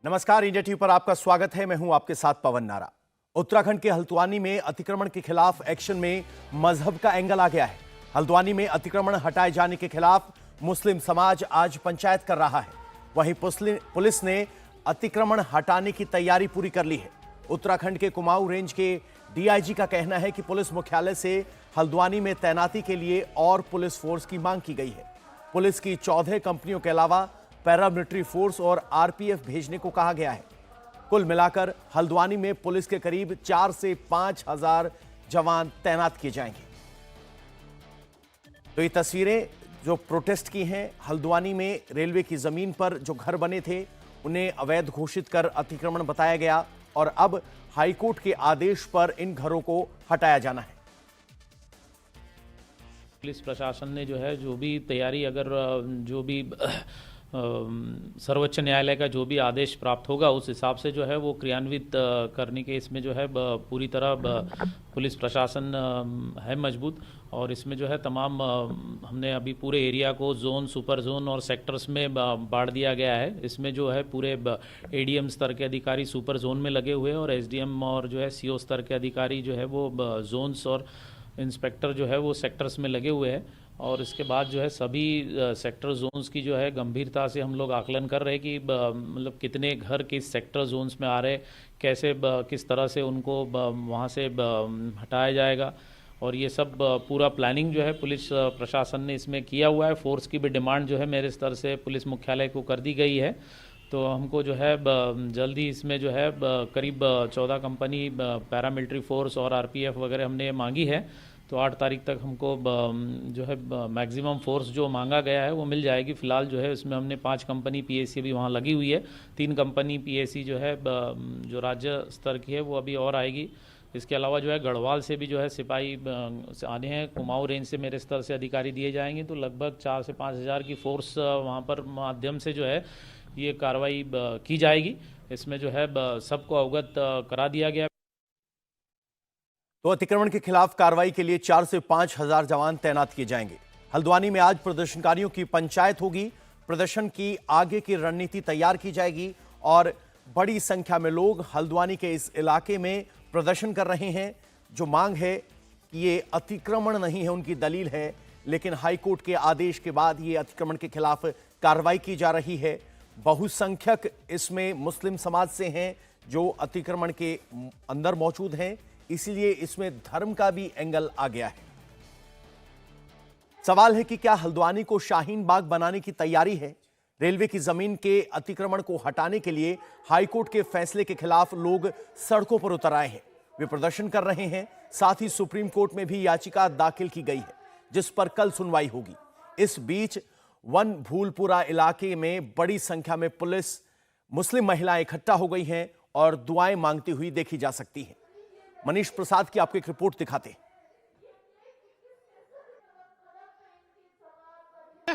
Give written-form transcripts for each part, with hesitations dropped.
नमस्कार, India TV पर आपका स्वागत है। मैं हूं आपके साथ पवन नारा। उत्तराखंड के हल्द्वानी में अतिक्रमण के खिलाफ एक्शन में मजहब का एंगल आ गया है। हल्द्वानी में अतिक्रमण हटाए जाने के खिलाफ मुस्लिम समाज आज पंचायत कर रहा है। वहीं पुलिस ने अतिक्रमण हटाने की तैयारी पूरी कर ली है। उत्तराखंड के कुमाऊं रेंज के डीआईजी का कहना है कि पुलिस मुख्यालय से हल्द्वानी में तैनाती के लिए और पुलिस फोर्स की मांग की गई है। पुलिस की 14 कंपनियों के अलावा पैरामिलिट्री फोर्स और आरपीएफ भेजने को कहा गया है। कुल मिलाकर हल्द्वानी में पुलिस के करीब 4 से 5 हजार जवान तैनात किए जाएंगे। तो ये तस्वीरें जो प्रोटेस्ट की हैं, हल्द्वानी में रेलवे की जमीन पर जो घर बने थे उन्हें अवैध घोषित कर अतिक्रमण बताया गया और अब हाईकोर्ट के आदेश पर इन घरों को हटाया जाना है। पुलिस प्रशासन ने जो भी तैयारी, अगर जो भी सर्वोच्च न्यायालय का जो भी आदेश प्राप्त होगा उस हिसाब से वो क्रियान्वित करने के इसमें पूरी तरह पुलिस प्रशासन है मजबूत। और इसमें तमाम हमने अभी पूरे एरिया को जोन, सुपर जोन और सेक्टर्स में बांट दिया गया है। इसमें पूरे एडीएम स्तर के अधिकारी सुपर जोन में लगे हुए हैं और एसडीएम और सीओ स्तर के अधिकारी वो जोन्स और इंस्पेक्टर वो सेक्टर्स में लगे हुए हैं। और इसके बाद सभी सेक्टर जोन्स की गंभीरता से हम लोग आकलन कर रहे हैं कि मतलब कितने घर किस सेक्टर जोन्स में आ रहे, कैसे किस तरह से उनको वहाँ से हटाया जाएगा। और ये सब पूरा प्लानिंग पुलिस प्रशासन ने इसमें किया हुआ है। फोर्स की भी डिमांड मेरे स्तर से पुलिस मुख्यालय को कर दी गई है। तो हमको जल्दी इसमें करीब 14 कंपनी पैरामिलिट्री फोर्स और आरपीएफ वगैरह हमने मांगी है। तो 8 तारीख तक हमको मैक्सिमम फोर्स जो मांगा गया है वो मिल जाएगी। फिलहाल इसमें हमने 5 कंपनी पीएसी भी वहाँ लगी हुई है। 3 कंपनी पीएसी जो राज्य स्तर की है वो अभी और आएगी। इसके अलावा गढ़वाल से भी सिपाही आने हैं। कुमाऊं रेंज से मेरे स्तर से अधिकारी दिए जाएंगे। तो लगभग 4 से 5 हज़ार की फोर्स वहाँ पर माध्यम से ये कार्रवाई की जाएगी। इसमें सबको अवगत करा दिया गया। तो अतिक्रमण के खिलाफ कार्रवाई के लिए 4 से 5 हजार जवान तैनात किए जाएंगे। हल्द्वानी में आज प्रदर्शनकारियों की पंचायत होगी। प्रदर्शन की आगे की रणनीति तैयार की जाएगी और बड़ी संख्या में लोग हल्द्वानी के इस इलाके में प्रदर्शन कर रहे हैं। जो मांग है कि ये अतिक्रमण नहीं है, उनकी दलील है, लेकिन हाईकोर्ट के आदेश के बाद ये अतिक्रमण के खिलाफ कार्रवाई की जा रही है। बहुसंख्यक इसमें मुस्लिम समाज से हैं जो अतिक्रमण के अंदर मौजूद हैं, इसलिए इसमें धर्म का भी एंगल आ गया है। सवाल है कि क्या हल्द्वानी को शाहीन बाग बनाने की तैयारी है? रेलवे की जमीन के अतिक्रमण को हटाने के लिए हाईकोर्ट के फैसले के खिलाफ लोग सड़कों पर उतर आए हैं। वे प्रदर्शन कर रहे हैं। साथ ही सुप्रीम कोर्ट में भी याचिका दाखिल की गई है जिस पर कल सुनवाई होगी। इस बीच वन भूलपुरा इलाके में बड़ी संख्या में पुलिस, मुस्लिम महिलाएं इकट्ठा हो गई हैं और दुआएं मांगती हुई देखी जा सकती हैं। मनीष प्रसाद की आपको एक रिपोर्ट दिखाते हैं।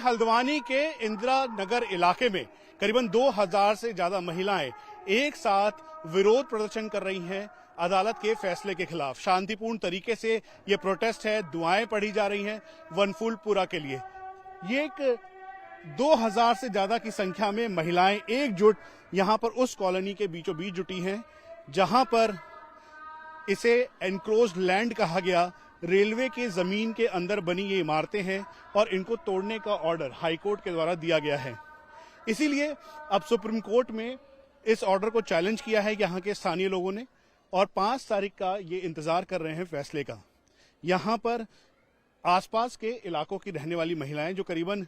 हल्द्वानी के इंदिरा नगर इलाके में करीबन 2000 से ज्यादा महिलाएं एक साथ विरोध प्रदर्शन कर रही हैं अदालत के फैसले के खिलाफ। शांतिपूर्ण तरीके से ये प्रोटेस्ट है, दुआएं पढ़ी जा रही हैं वनफूलपुरा के लिए। ये एक 2000 से ज्यादा की संख्या में महिलाएं एकजुट यहां पर उस कॉलोनी के बीचों बीच जुटी हैं जहां पर इसे एनक्लोज्ड लैंड कहा गया। रेलवे के जमीन के अंदर बनी ये इमारतें हैं और इनको तोड़ने का ऑर्डर हाईकोर्ट के द्वारा दिया गया है। इसीलिए अब सुप्रीम कोर्ट में इस ऑर्डर को चैलेंज किया है यहाँ के स्थानीय लोगों ने और 5 तारीख का ये इंतजार कर रहे हैं फैसले का। यहाँ पर आसपास के इलाकों की रहने वाली महिलाएं जो करीबन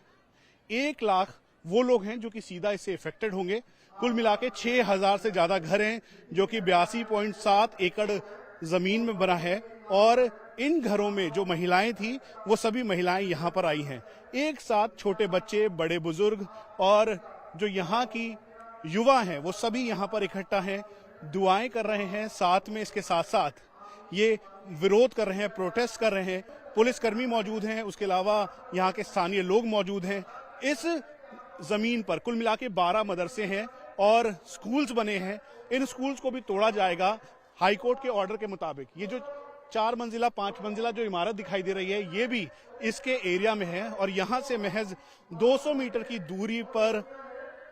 1 लाख वो लोग हैं जो कि सीधा इससे इफेक्टेड होंगे। कुल मिला के 6000 से ज्यादा घर हैं जो कि 82.7 एकड़ जमीन में बना है और इन घरों में जो महिलाएं थी वो सभी महिलाएं यहां पर आई हैं। एक साथ छोटे बच्चे, बड़े बुजुर्ग और जो यहाँ की युवा हैं वो सभी यहां पर इकट्ठा हैं, दुआएं कर रहे हैं। साथ में इसके साथ साथ ये विरोध कर रहे हैं, प्रोटेस्ट कर रहे हैं। पुलिसकर्मी मौजूद हैं, उसके अलावा यहाँ के स्थानीय लोग मौजूद हैं। इस जमीन पर कुल मिला के 12 मदरसे हैं और स्कूल्स बने हैं। इन स्कूल्स को भी तोड़ा जाएगा हाईकोर्ट के ऑर्डर के मुताबिक। ये जो 4 मंजिला 5 मंजिला जो इमारत दिखाई दे रही है ये भी इसके एरिया में है और यहाँ से महज 200 मीटर की दूरी पर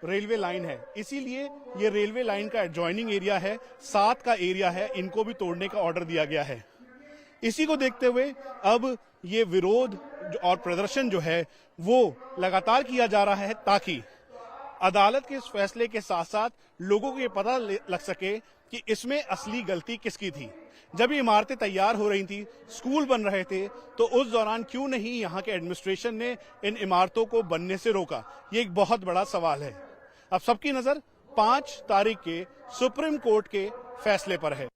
रेलवे लाइन है, इसीलिए ये रेलवे लाइन का एडजॉइनिंग एरिया है, साथ का एरिया है, इनको भी तोड़ने का ऑर्डर दिया गया है। इसी को देखते हुए अब ये विरोध और प्रदर्शन जो है वो लगातार किया जा रहा है, ताकि अदालत के इस फैसले के साथ साथ लोगों को ये पता लग सके कि इसमें असली गलती किसकी थी। जब ये इमारतें तैयार हो रही थी, स्कूल बन रहे थे, तो उस दौरान क्यों नहीं यहाँ के एडमिनिस्ट्रेशन ने इन इमारतों को बनने से रोका? ये एक बहुत बड़ा सवाल है। अब सबकी नजर 5 तारीख के सुप्रीम कोर्ट के फैसले पर है।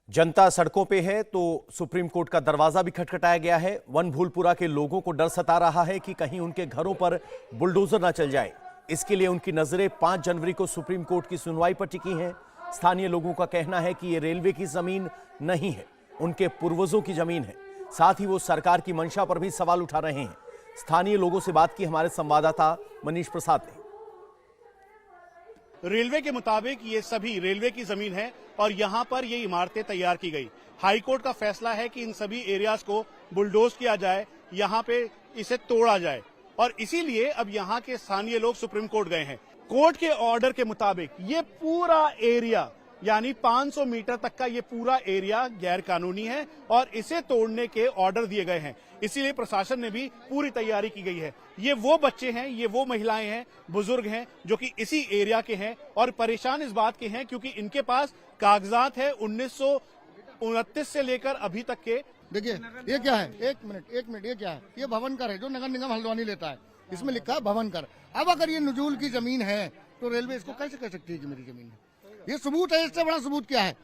जनता सड़कों पे है तो सुप्रीम कोर्ट का दरवाजा भी खटखटाया गया है। वन भूलपुरा के लोगों को डर सता रहा है कि कहीं उनके घरों पर बुलडोजर ना चल जाए। इसके लिए उनकी नजरें 5 जनवरी को सुप्रीम कोर्ट की सुनवाई पर टिकी हैं। स्थानीय लोगों का कहना है कि ये रेलवे की जमीन नहीं है, उनके पूर्वजों की जमीन है। साथ ही वो सरकार की मंशा पर भी सवाल उठा रहे हैं। स्थानीय लोगों से बात की हमारे संवाददाता मनीष प्रसाद ने। रेलवे के मुताबिक ये सभी रेलवे की जमीन है और यहाँ पर ये इमारतें तैयार की गई। हाईकोर्ट का फैसला है कि इन सभी एरियाज को बुलडोज किया जाए, यहाँ पे इसे तोड़ा जाए, और इसीलिए अब यहाँ के स्थानीय लोग सुप्रीम कोर्ट गए हैं। कोर्ट के ऑर्डर के मुताबिक ये पूरा एरिया यानी 500 मीटर तक का ये पूरा एरिया गैर कानूनी है और इसे तोड़ने के ऑर्डर दिए गए हैं। इसीलिए प्रशासन ने भी पूरी तैयारी की गई है। ये वो बच्चे हैं, ये वो महिलाएं हैं, बुजुर्ग हैं जो कि इसी एरिया के हैं और परेशान इस बात के हैं क्योंकि इनके पास कागजात है 1929 से लेकर अभी तक के। देखिए ये क्या है, एक मिनट, ये क्या है? ये भवन कर है जो नगर निगम हल्द्वानी लेता है। इसमें लिखा है भवन कर। अब अगर ये नजूल की जमीन है तो रेलवे इसको कैसे कह सकती है कि मेरी जमीन है? ये सबूत है, इससे बड़ा सबूत क्या है?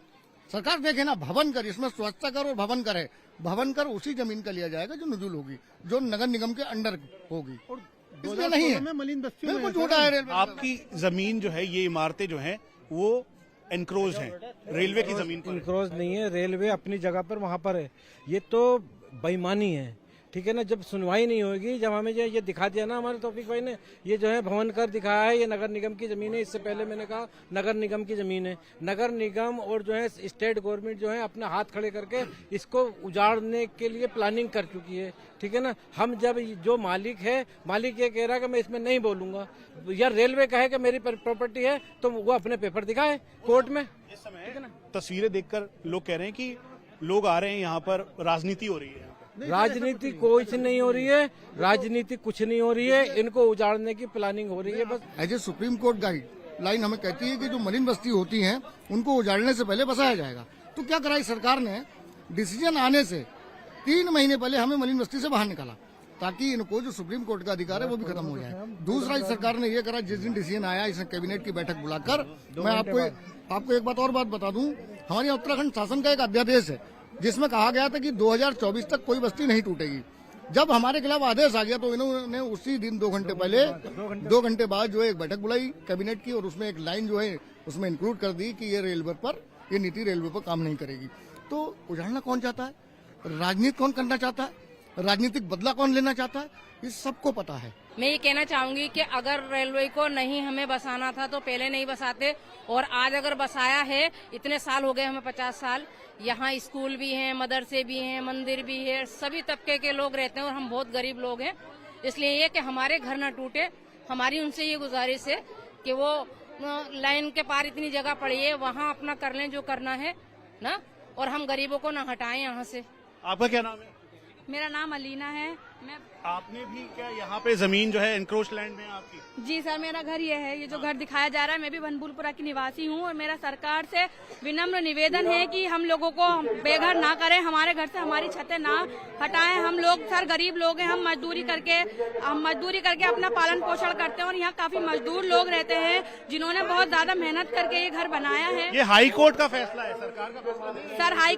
सरकार देखे ना, भवन कर, इसमें स्वच्छता कर और भवन कर है। भवन कर उसी जमीन का लिया जाएगा जो नजूल होगी, जो नगर निगम के अंडर होगी, और इसमें नहीं है। बिल्कुल झूठा है रेलवे। आपकी जमीन जो है, ये इमारतें जो हैं वो एनक्रोज हैं रेलवे की जमीन पर। एनक्रोज नहीं है, रेलवे अपनी जगह पर वहाँ पर है। ये तो बेईमानी है, ठीक है ना। जब सुनवाई नहीं होगी, जब हमें ये दिखा दिया ना हमारे तौफीक भाई ने, ये जो है भवन कर दिखाया है, ये नगर निगम की जमीन है। इससे पहले मैंने कहा नगर निगम की जमीन है। नगर निगम और जो है स्टेट गवर्नमेंट जो है अपने हाथ खड़े करके इसको उजाड़ने के लिए प्लानिंग कर चुकी है, ठीक है ना। हम जब जो मालिक है, मालिक ये कह रहा है कि मैं इसमें नहीं बोलूंगा, या रेलवे कहे कि मेरी प्रॉपर्टी है तो वो अपने पेपर दिखाए कोर्ट में। इस समय तस्वीरें देखकर लोग कह रहे हैं कि लोग आ रहे हैं, यहाँ पर राजनीति हो रही है। राजनीति कुछ नहीं हो रही है, राजनीति कुछ नहीं हो रही है, इनको उजाड़ने की प्लानिंग हो रही है बस। As a Supreme Court guideline हमें कहती है कि जो मलिन बस्ती होती हैं उनको उजाड़ने से पहले बसाया जाएगा। तो क्या कराई सरकार ने? डिसीजन आने से 3 महीने पहले हमें मलिन बस्ती से बाहर निकाला, ताकि इनको जो सुप्रीम कोर्ट का अधिकार है वो भी खत्म हो जाए। दूसरा इस सरकार ने ये करा, जिस दिन डिसीजन आया इसने कैबिनेट की बैठक बुलाकर, मैं आपको एक बात और बता दूं, हमारे यहाँ उत्तराखंड शासन का एक अध्यादेश है जिसमें कहा गया था कि 2024 तक कोई बस्ती नहीं टूटेगी। जब हमारे खिलाफ आदेश आ गया तो इन्होंने उसी दिन 2 घंटे पहले 2 घंटे बाद जो है एक बैठक बुलाई कैबिनेट की, और उसमें एक लाइन जो है उसमें इंक्लूड कर दी कि ये नीति रेलवे पर काम नहीं करेगी। तो उजाड़ना कौन चाहता है? राजनीति कौन करना चाहता है? राजनीतिक बदला कौन लेना चाहता है? ये सबको पता है। मैं ये कहना चाहूंगी कि अगर रेलवे को नहीं हमें बसाना था तो पहले नहीं बसाते, और आज अगर बसाया है, इतने साल हो गए हमें 50 साल, यहाँ स्कूल भी हैं, मदरसे भी हैं, मंदिर भी है, सभी तबके के लोग रहते हैं और हम बहुत गरीब लोग हैं। इसलिए ये कि हमारे घर ना टूटे, हमारी उनसे ये गुजारिश है कि वो लाइन के पार इतनी जगह पड़ी है, वहाँ अपना कर लें जो करना है ना, और हम गरीबों को ना हटाएं यहाँ से। आपका क्या नाम है? मेरा नाम अलीना है। मैं आपने भी क्या यहाँ पे जमीन जो है एनक्रोच लैंड में आपकी? जी सर, मेरा घर ये है, ये जो घर दिखाया जा रहा है। मैं भी वनभूलपुरा की निवासी हूँ और मेरा सरकार से विनम्र निवेदन है कि हम लोगों को बेघर ना करें, हमारे घर से हमारी छतें ना हटाएं। हम लोग सर गरीब लोग हैं, हम मजदूरी करके अपना पालन पोषण करते हैं और यहाँ काफी मजदूर लोग रहते हैं जिन्होंने बहुत ज्यादा मेहनत करके ये घर बनाया है। ये हाई कोर्ट का फैसला है, सरकार का फैसला नहीं है। सर हाई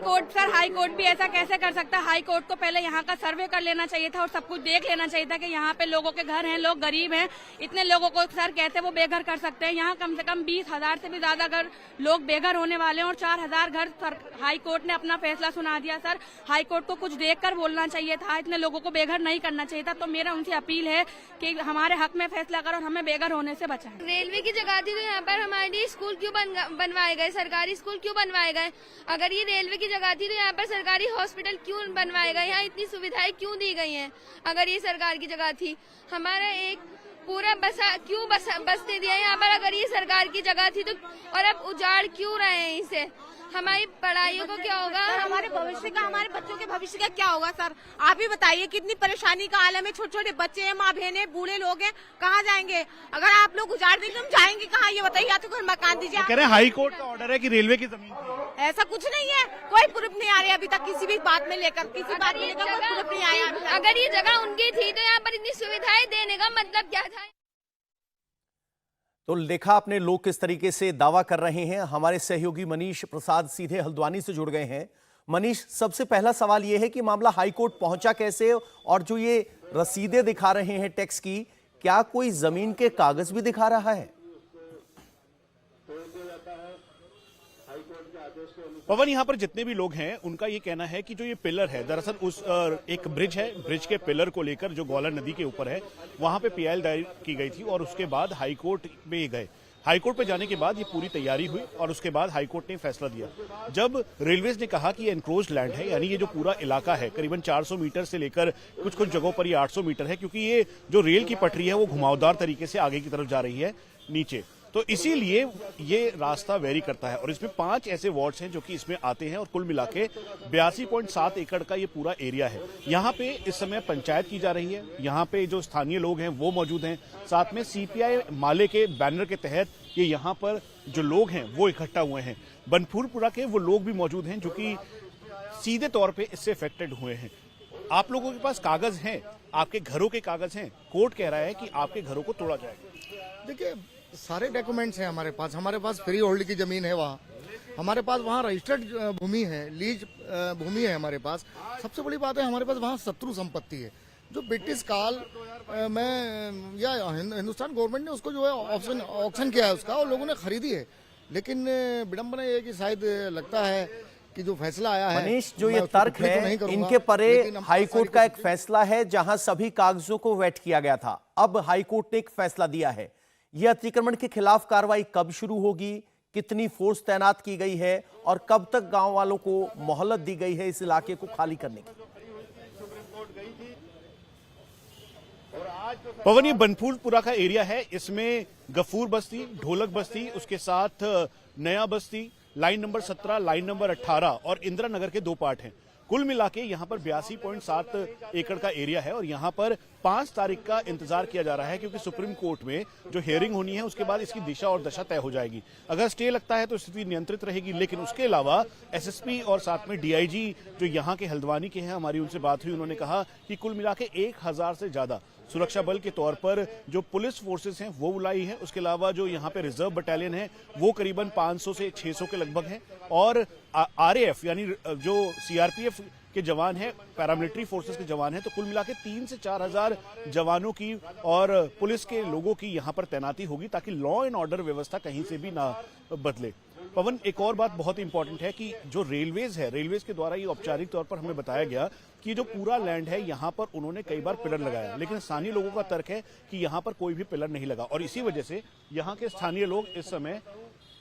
कोर्ट भी ऐसा कैसे कर सकता है? हाई कोर्ट को पहले यहाँ का सर्वे कर लेना चाहिए था और सब कुछ देख लेना चाहिए था कि यहाँ पे लोगों के घर हैं, लोग गरीब हैं। इतने लोगों को सर कैसे वो बेघर कर सकते हैं? यहाँ कम से कम 20,000 से भी ज्यादा घर लोग बेघर होने वाले हैं और 4,000 घर हाई कोर्ट ने अपना फैसला सुना दिया। सर हाई कोर्ट को कुछ देखकर बोलना चाहिए था, इतने लोगों को बेघर नहीं करना चाहिए था। तो मेरा उनसे अपील है कि हमारे हक में फैसला करो और हमें बेघर होने से बचाएं। रेलवे की जगह थी तो यहाँ पर हमारे लिए स्कूल क्यों बनवाए गए? सरकारी स्कूल क्यों बनवाए गए? अगर ये रेलवे की जगह थी तो यहाँ पर सरकारी हॉस्पिटल क्यों बनवाए गए? यहाँ इतनी सुविधाएं क्यों दी गई हैं? अगर ये सरकार की जगह थी, हमारा एक पूरा बसने दिया यहाँ पर? अगर ये सरकार की जगह थी तो, और अब उजाड़ क्यों रहे हैं इसे? हमारी पढ़ाइयों को क्या होगा? हमारे भविष्य का, हमारे बच्चों के भविष्य का क्या होगा सर? आप ही बताइए, कितनी परेशानी का आलम है। छोटे छोटे बच्चे हैं, माँ बहनें, बूढ़े लोग हैं, कहाँ जाएंगे? अगर आप लोग उजाड़ देंगे हम जाएंगे कहाँ? ये बताइए। या तो कोई मकान दीजिए। कह रहे हैं हाई कोर्ट का ऑर्डर है कि रेलवे की जमीन थी। ऐसा कुछ नहीं है, कोई प्रूफ नहीं आ रही अभी तक किसी भी बात में लेकर, किसी बात में लेकर कोई प्रूफ नहीं आया अभी तक। अगर ये जगह उनकी थी तो यहाँ पर इतनी सुविधाएं देने का मतलब क्या था? तो देखा आपने लोग किस तरीके से दावा कर रहे हैं। हमारे सहयोगी मनीष प्रसाद सीधे हल्द्वानी से जुड़ गए हैं। मनीष, सबसे पहला सवाल यह है कि मामला हाईकोर्ट पहुंचा कैसे, और जो ये रसीदें दिखा रहे हैं टैक्स की, क्या कोई जमीन के कागज भी दिखा रहा है? पवन, यहाँ पर जितने भी लोग हैं उनका ये कहना है कि जो ये पिलर है, दरअसल उस एक ब्रिज है, ब्रिज के पिलर को लेकर जो ग्वालर नदी के ऊपर है वहां पे पीआईएल दायर की गई थी और उसके बाद हाईकोर्ट में ये गए। हाईकोर्ट पे जाने के बाद ये पूरी तैयारी हुई और उसके बाद हाईकोर्ट ने फैसला दिया। जब रेलवेज ने कहा कि ये एनक्रोच्ड लैंड है, यानी ये जो पूरा इलाका है करीबन 400 मीटर से लेकर कुछ जगहों पर ये 800 मीटर है, क्योंकि ये जो रेल की पटरी है वो घुमावदार तरीके से आगे की तरफ जा रही है नीचे, तो इसीलिए ये रास्ता वेरी करता है। और इसमें 5 ऐसे वार्ड्स हैं जो कि इसमें आते हैं और कुल मिला के 82.7 एकड़ का ये पूरा एरिया है। यहाँ पे इस समय पंचायत की जा रही है। यहाँ पे जो स्थानीय लोग हैं वो मौजूद हैं, साथ में सीपीआई माले के बैनर के तहत ये यहाँ पर जो लोग हैं वो इकट्ठा हुए हैं। बनफूलपुरा के वो लोग भी मौजूद हैं जो कि सीधे तौर पर इससे अफेक्टेड हुए हैं। आप लोगों के पास कागज हैं, आपके घरों के कागज हैं, कोर्ट कह रहा है कि आपके घरों को तोड़ा जाएगा। देखिए, सारे डॉक्यूमेंट्स हैं हमारे पास फ्री होल्ड की जमीन है, वहाँ हमारे पास वहाँ रजिस्टर्ड भूमि है, लीज भूमि है हमारे पास। सबसे बड़ी बात है हमारे पास वहाँ शत्रु संपत्ति है जो ब्रिटिश काल में या हिंदुस्तान गवर्नमेंट ने उसको जो है ऑक्शन किया है उसका, और लोगों ने खरीदी है। लेकिन विडंबना ये है कि शायद लगता है कि जो फैसला आया है, मनीष, जो ये तर्क है इनके परे हाईकोर्ट का एक फैसला है जहां सभी कागजों को वेट किया गया था। अब हाईकोर्ट ने एक फैसला दिया है। यह अतिक्रमण के खिलाफ कार्रवाई कब शुरू होगी, कितनी फोर्स तैनात की गई है और कब तक गांव वालों को मोहलत दी गई है इस इलाके को खाली करने की? पवन, ये बनफूलपुरा का एरिया है। इसमें गफूर बस्ती, ढोलक बस्ती, उसके साथ नया बस्ती, लाइन नंबर 17, लाइन नंबर 18 और इंदिरा नगर के 2 पार्ट हैं। कुल मिला के यहाँ पर 82.7 एकड़ का एरिया है और यहाँ पर 5 तारीख का इंतजार किया जा रहा है, क्योंकि सुप्रीम कोर्ट में जो हियरिंग होनी है उसके बाद इसकी दिशा और दशा तय हो जाएगी। अगर स्टे लगता है तो स्थिति नियंत्रित रहेगी, लेकिन उसके अलावा एसएसपी और साथ में डीआईजी जो यहाँ के हल्द्वानी के हैं, हमारी उनसे बात हुई, उन्होंने कहा कि कुल मिला के 1000 से ज्यादा सुरक्षा बल के तौर पर जो पुलिस फोर्सेस हैं वो बुलाई है। उसके अलावा जो यहाँ पे रिजर्व बटालियन है वो करीबन 500 से 600 के लगभग है, और आरएएफ यानी जो सीआरपीएफ के जवान हैं, पैरामिलिट्री फोर्सेस के जवान हैं, तो कुल मिला के 3 से 4000 जवानों की और पुलिस के लोगों की यहाँ पर तैनाती होगी ताकि लॉ एंड ऑर्डर व्यवस्था कहीं से भी ना बदले। पवन, एक और बात बहुत इंपॉर्टेंट है कि जो रेलवेज है, रेलवेज के द्वारा ये औपचारिक तौर पर हमें बताया गया कि जो पूरा लैंड है यहाँ पर उन्होंने कई बार पिलर लगाया, लेकिन स्थानीय लोगों का तर्क है कि यहाँ पर कोई भी पिलर नहीं लगा और इसी वजह से यहाँ के स्थानीय लोग इस समय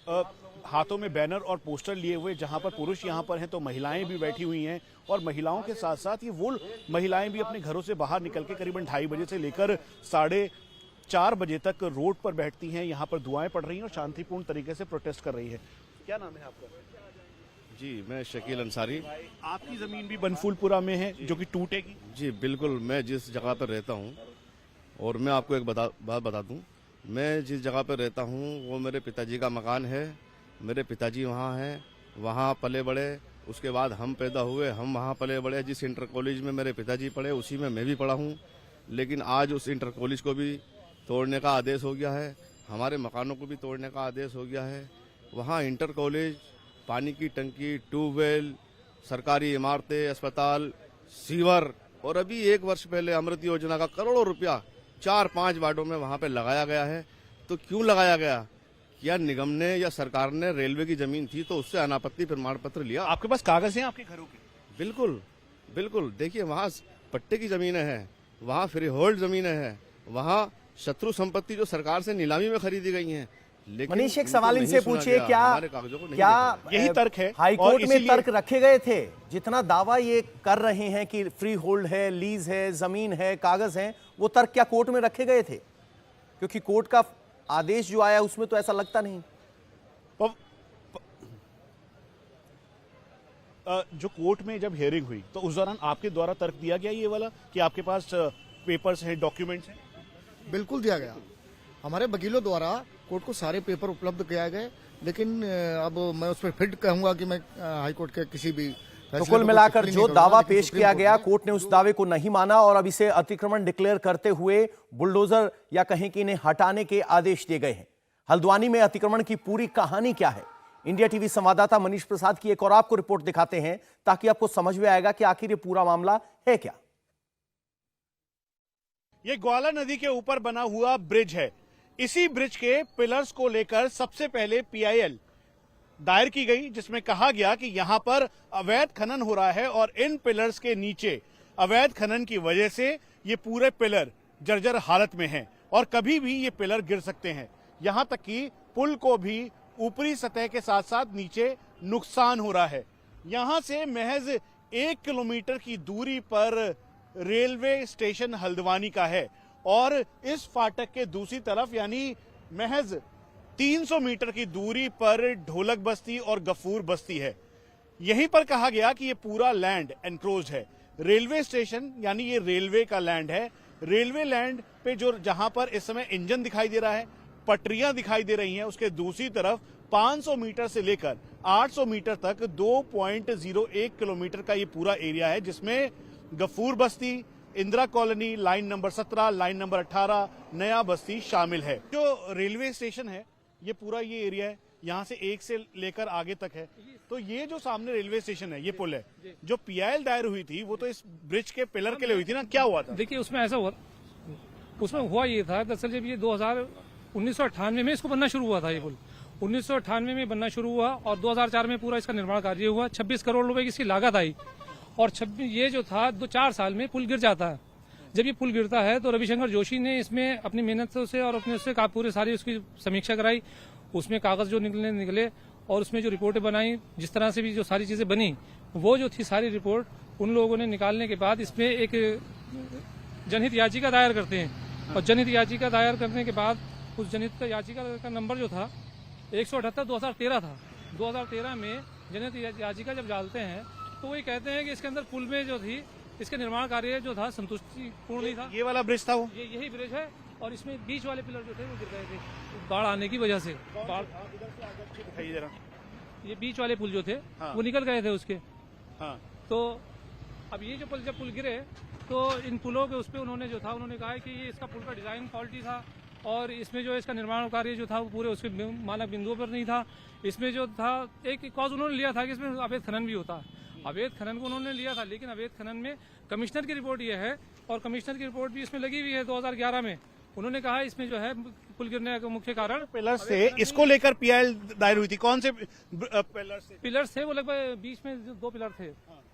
हाथों में बैनर और पोस्टर लिए हुए, जहां पर पुरुष यहाँ पर हैं तो महिलाएं भी बैठी हुई हैं, और महिलाओं के साथ साथ ये वो महिलाएं भी अपने घरों से बाहर निकल के करीबन 2:30 बजे से लेकर 4:30 बजे तक रोड पर बैठती हैं, यहाँ पर दुआएं पढ़ रही हैं और शांतिपूर्ण तरीके से प्रोटेस्ट कर रही है। क्या नाम है आपका? जी, मैं शकील अंसारी। आपकी जमीन भी बनफूलपुरा में है जो कि टूटेगी? जी बिल्कुल, मैं जिस जगह पर रहता हूँ, और मैं आपको एक बात बता दूँ, मैं जिस जगह पर रहता हूँ वो मेरे पिताजी का मकान है। मेरे पिताजी वहाँ हैं, वहाँ पले बड़े, उसके बाद हम पैदा हुए, हम वहाँ पले बड़े। जिस इंटर कॉलेज में मेरे पिताजी पढ़े उसी में मैं भी पढ़ा हूँ, लेकिन आज उस इंटर कॉलेज को भी तोड़ने का आदेश हो गया है, हमारे मकानों को भी तोड़ने का आदेश हो गया है। वहाँ इंटर कॉलेज, पानी की टंकी, ट्यूबवेल, सरकारी इमारतें, अस्पताल, सीवर, और अभी 1 वर्ष पहले अमृत योजना का करोड़ों रुपया 4-5 वार्डों में वहाँ पे लगाया गया है। तो क्यों लगाया गया? क्या निगम ने या सरकार ने, रेलवे की जमीन थी तो उससे अनापत्ति प्रमाण पत्र लिया। आपके पास कागज हैं आपके घरों के? बिल्कुल बिल्कुल, देखिए वहाँ पट्टे की जमीनें हैं, वहाँ फ्री होल्ड जमीनें हैं, वहाँ शत्रु संपत्ति जो सरकार से नीलामी में खरीदी गई हैं। मनीष, एक सवाल इनसे पूछिए, क्या यही तर्क है? हाईकोर्ट में तर्क रखे गए थे? जितना दावा ये कर रहे हैं कि फ्री होल्ड है, लीज है, जमीन है, कागज है, वो तर्क क्या कोर्ट में रखे गए थे? क्योंकि कोर्ट का आदेश जो आया उसमें तो ऐसा लगता नहीं। जो कोर्ट में जब हियरिंग हुई तो उस दौरान आपके द्वारा तर्क दिया गया ये वाला कि आपके पास पेपर्स हैं, डॉक्यूमेंट्स हैं? बिल्कुल दिया गया। हमारे वकीलों द्वारा कोर्ट को सारे पेपर उपलब्ध किया गए, लेकिन अब मैं उस पर फिर कहूंगा कि मैं हाईकोर्ट के किसी भी तो कुल मिलाकर जो दावा पेश किया गया, कोर्ट ने उस दावे को नहीं माना और अब इसे अतिक्रमण डिक्लेयर करते हुए बुलडोजर या कहीं कि इन्हें हटाने के आदेश दिए गए हैं। हल्द्वानी में अतिक्रमण की पूरी कहानी क्या है, इंडिया टीवी संवाददाता मनीष प्रसाद की एक और आपको रिपोर्ट दिखाते हैं ताकि आपको समझ में आएगा कि आखिर ये पूरा मामला है क्या। ये ग्वाला नदी के ऊपर बना हुआ ब्रिज है। इसी ब्रिज के पिलर्स को लेकर सबसे पहले पीआईएल दायर की गई, जिसमें कहा गया कि यहां पर अवैध खनन हो रहा है और इन पिलर्स के नीचे अवैध खनन की वजह से ये पूरे पिलर जर्जर हालत में हैं और कभी भी ये पिलर गिर सकते हैं। यहां तक कि पुल को भी ऊपरी सतह के साथ साथ नीचे नुकसान हो रहा है। यहां से महज 1 किलोमीटर की दूरी पर रेलवे स्टेशन हल्द्वानी का है और इस फाटक के दूसरी तरफ यानी महज 300 मीटर की दूरी पर ढोलक बस्ती और गफूर बस्ती है। यहीं पर कहा गया कि ये पूरा लैंड एनक्रोच्ड है। रेलवे स्टेशन यानी ये रेलवे का लैंड है। रेलवे लैंड पे जो जहां पर इस समय इंजन दिखाई दे रहा है, पटरियां दिखाई दे रही हैं, उसके दूसरी तरफ 500 मीटर से लेकर 800 मीटर तक 2.01 किलोमीटर का ये पूरा एरिया है, जिसमें गफूर बस्ती, Indira colony, line number 17, line number 18, नया बस्ती शामिल है। जो रेलवे स्टेशन है ये पूरा ये एरिया है, यहाँ से 1 से लेकर आगे तक है। तो ये जो सामने रेलवे स्टेशन है, ये पुल है। जो पीआईएल दायर हुई थी वो तो इस ब्रिज के पिलर के लिए हुई थी ना, क्या हुआ था? देखिए उसमें ऐसा हुआ, उसमें हुआ ये था दरअसल जब ये 1998 में इसको बनना शुरू हुआ था। ये पुल 1998 में बनना शुरू हुआ और 2004 में पूरा इसका निर्माण कार्य हुआ। 26 करोड़ रुपए की इसकी लागत आई और ये जो था 2-4 साल में पुल गिर जाता है। जब ये पुल गिरता है तो रविशंकर जोशी ने इसमें अपनी मेहनत से और अपने उससे पूरे सारी उसकी समीक्षा कराई, उसमें कागज जो निकले और उसमें जो रिपोर्टें बनाई, जिस तरह से भी जो सारी चीजें बनी, वो जो थी सारी रिपोर्ट उन लोगों ने निकालने के बाद इसमें एक जनहित याचिका दायर करते हैं और जनहित याचिका दायर करने के बाद उस जनहित याचिका का नंबर जो था 178/2013 था। 2013 में जनहित याचिका जब डालते हैं तो वही कहते हैं कि इसके अंदर पुल में जो थी इसके निर्माण कार्य जो था संतुष्टिपूर्ण नहीं था। ये वाला ब्रिज था वो, यही ब्रिज है और इसमें बीच वाले पिलर जो थे वो गिर गए थे बाढ़ आने की वजह से। दिखाइए जरा, ये बीच वाले पुल जो थे वो निकल गए थे उसके। तो अब ये जो जब पुल गिरे तो इन पुलों के उस पर उन्होंने जो था उन्होंने कहा कि ये इसका पुल का डिजाइन फॉल्टी था और इसमें जो इसका निर्माण कार्य जो था वो पूरे उसके मानक बिंदुओं पर नहीं था। इसमें जो था एक कॉज उन्होंने लिया था कि इसमें अवैध खनन भी होता है। अवैध खनन को उन्होंने लिया था, लेकिन अवैध खनन में कमिश्नर की रिपोर्ट ये है और कमिश्नर की रिपोर्ट भी इसमें लगी हुई है 2011 में। उन्होंने कहा इसमें जो है पुल गिरने का मुख्य कारण पिलर से इसको लेकर पीआईएल दायर हुई थी। कौन से पिलर थे? वो लगभग बीच में 2 पिलर थे,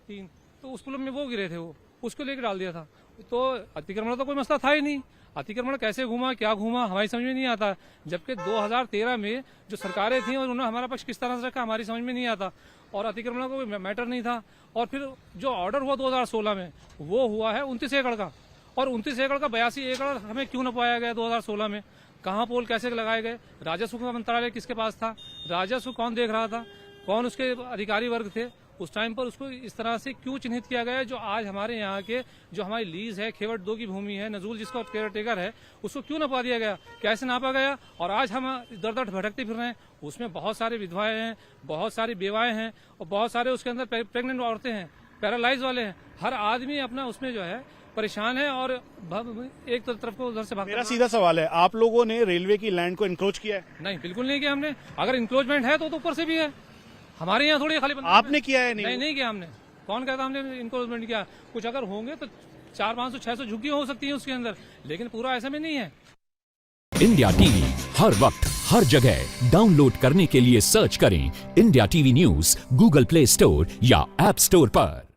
3, तो उस पुल में वो गिरे थे, वो उसको लेकर डाल दिया था। तो अतिक्रमण तो कोई मसला था ही नहीं। अतिक्रमण कैसे घूमा, क्या घूमा, हमारी समझ में नहीं आता। जबकि 2013 में जो सरकारें थी और उन्होंने हमारा पक्ष किस तरह से रखा हमारी समझ में नहीं आता और अतिक्रमण का कोई मैटर नहीं था। और फिर जो ऑर्डर हुआ 2016 में वो हुआ है 29 एकड़ का और 29 एकड़ का 82 एकड़ हमें क्यों न पाया गया 2016 में? कहाँ पोल कैसे लगाए गए? राजस्व का मंत्रालय किसके पास था? राजस्व कौन देख रहा था? कौन उसके अधिकारी वर्ग थे? उस टाइम पर उसको इस तरह से क्यों चिन्हित किया गया? जो आज हमारे यहाँ के जो हमारी लीज है, खेवट 2 की भूमि है, नजूल जिसका केयर टेकर है, उसको क्यों नापा दिया गया? कैसे नापा गया? और आज हम दर दर भटकते फिर रहे हैं। उसमें बहुत सारे विधवाएं हैं, बहुत सारी बेवाएं हैं और बहुत सारे उसके अंदर प्रेग्नेंट औरतें हैं, पैरालाइज वाले हैं। हर आदमी अपना उसमें जो है परेशान है और एक तरफ को उधर से भागता। मेरा सीधा सवाल है, आप लोगों ने रेलवे की लैंड को इंक्रोच किया है? नहीं, बिल्कुल नहीं किया हमने। अगर इंक्रोचमेंट है तो ऊपर से भी है, हमारे यहाँ थोड़ी खाली आपने किया है? नहीं किया हमने। कौन कहता हमने इंक्रोचमेंट किया? कुछ अगर होंगे तो 400, 500, 600 झुग्गियां हो सकती हैं उसके अंदर, लेकिन पूरा ऐसा में नहीं है। इंडिया टीवी हर वक्त हर जगह डाउनलोड करने के लिए सर्च करें India TV news Google play store या ऐप स्टोर पर।